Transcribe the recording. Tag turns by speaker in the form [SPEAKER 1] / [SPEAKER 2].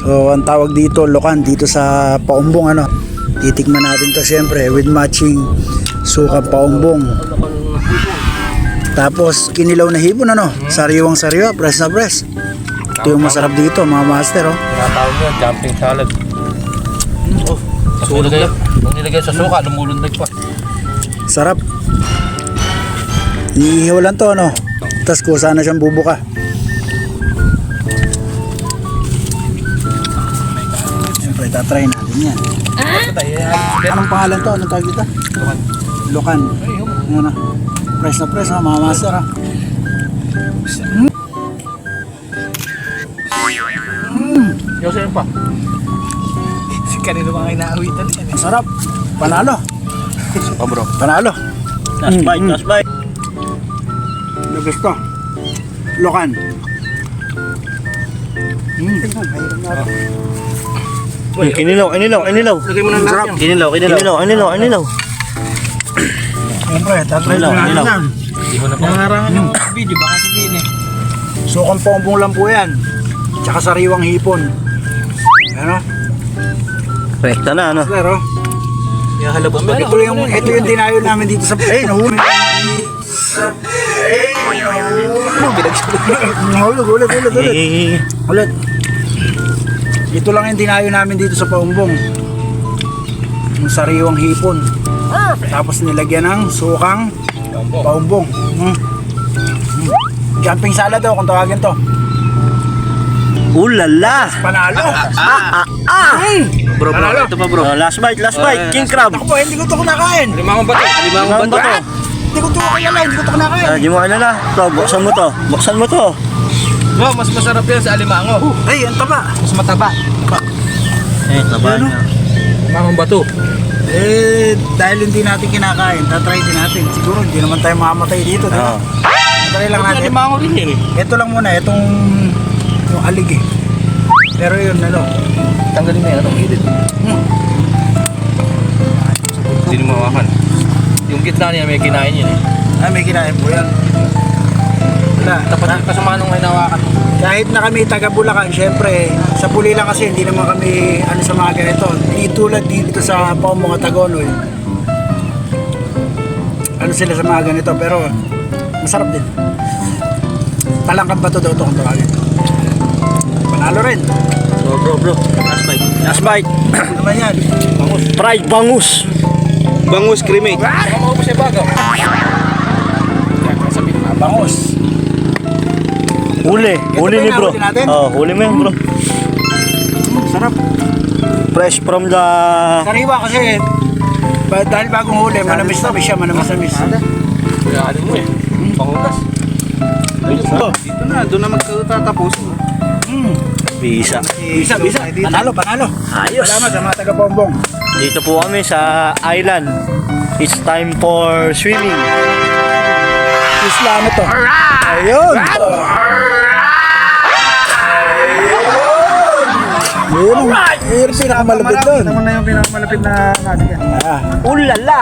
[SPEAKER 1] So ang tawag dito, lokan, dito sa paumbong ano. Titikman natin to syempre with matching suka paumbong. Tapos kinilaw na hipon ano, sariwang sariwa, press na press. Ito yung masarap dito mga master oh.
[SPEAKER 2] Tinatawag nyo, jumping salad. Oh, nung nilagay sa suka, lumulundag pa.
[SPEAKER 1] Sarap. Iihiw lang to ano. Tapos kusa na siyang bubuka. Siyempre tatry natin yan. Anong pangalan to? Anong tawag dito? Lokan. Ano na? Press na press ha, mga master ha.
[SPEAKER 2] Yosin pa.
[SPEAKER 3] Si kanino mga inaawitan yan.
[SPEAKER 1] Ang sarap. Panalo.
[SPEAKER 2] Oh bro.
[SPEAKER 1] Panalo.
[SPEAKER 2] Last bite, last bite.
[SPEAKER 1] The best to. Lokan.
[SPEAKER 2] Kinilaw.
[SPEAKER 3] Lagay mo ng lahat yan.
[SPEAKER 2] Kinilaw.
[SPEAKER 1] Siyempre, tatry
[SPEAKER 2] Kinilaw.
[SPEAKER 1] natin yan.
[SPEAKER 2] Hindi mo na pa.
[SPEAKER 3] Nangarangan ng video, baka sabihin eh.
[SPEAKER 1] Sukang paumbong lang po yan. Tsaka sariwang hipon. Ano?
[SPEAKER 2] Rekta na ano.
[SPEAKER 1] Claro.
[SPEAKER 3] Halabang ba?
[SPEAKER 1] Ito yung dinayo namin dito sa... Eh, nahuli. Ulit. Ito lang yung dinayo namin dito sa paumbong. Yung sariwang hipon. Tapos nilagyan ng sukang paumbong. Jumping salad daw kung tawagin to.
[SPEAKER 2] Ulala.
[SPEAKER 1] Panalo.
[SPEAKER 2] Bro,
[SPEAKER 1] Panalo.
[SPEAKER 2] ito pa bro. Last bite, king crab.
[SPEAKER 1] Ako po, hindi ko to kinakain.
[SPEAKER 3] Limang bato.
[SPEAKER 2] Limang bato.
[SPEAKER 1] Hindi ko to kilala, hindi ko to kinakain.
[SPEAKER 2] Di mo alala. To, buksan mo to.
[SPEAKER 3] No, mas masarap yan sa alimango.
[SPEAKER 1] Ay, ang taba.
[SPEAKER 3] Mas mataba.
[SPEAKER 2] Taba
[SPEAKER 1] Ano?
[SPEAKER 2] niya.
[SPEAKER 3] Limang bato.
[SPEAKER 1] Eh, dahil hindi natin kinakain, tatry din natin. Siguro hindi naman tayo mamamatay dito, di ba? Try lang natin.
[SPEAKER 3] Alimango rin yan eh.
[SPEAKER 1] Ito lang muna, itong yung alig eh. Pero yun, ano?
[SPEAKER 3] Tanggalin mo yan, anong hilid. Hindi mo mawakan. Yung gitna niya may kinain yun eh.
[SPEAKER 1] Ah, may kinain po yan. Wala.
[SPEAKER 3] Tapat yung kasama nung hinawakan.
[SPEAKER 1] Kahit na kami taga Bulacan, syempre, sa Puli lang kasi hindi naman kami ano sa mga ganito. Hindi tulad dito sa Paumbong at Tagonoy. Ano sila sa mga ganito, pero masarap din. Talangkang bato daw ito kung tawagin. Panalo rin.
[SPEAKER 2] Bro. Last bite.
[SPEAKER 1] Ano naman yan?
[SPEAKER 2] Fried bangus.
[SPEAKER 3] Bangus cremate. Ano mo siya bago?
[SPEAKER 1] Bangus.
[SPEAKER 2] Huli ni bro.
[SPEAKER 1] Huli natin?
[SPEAKER 2] Huli mo yan bro.
[SPEAKER 1] Sarap.
[SPEAKER 2] Fresh from the...
[SPEAKER 1] Sariwa kasi dahil bagong huli, manamis-namis siya, manamis-namis.
[SPEAKER 3] Kaya ano mo eh. Pangugas. Dito na, doon na magtatapos.
[SPEAKER 2] Bisa.
[SPEAKER 1] Bisa. Panalo.
[SPEAKER 2] Ayos.
[SPEAKER 1] Salamat sa mga taga-Paumbong.
[SPEAKER 2] Dito po kami sa island. It's time for swimming.
[SPEAKER 1] Isla ano to? Ayun. Yun yung pinakamalapit doon.
[SPEAKER 3] Ito na yung pinakamalapit na natin.
[SPEAKER 2] Ulala.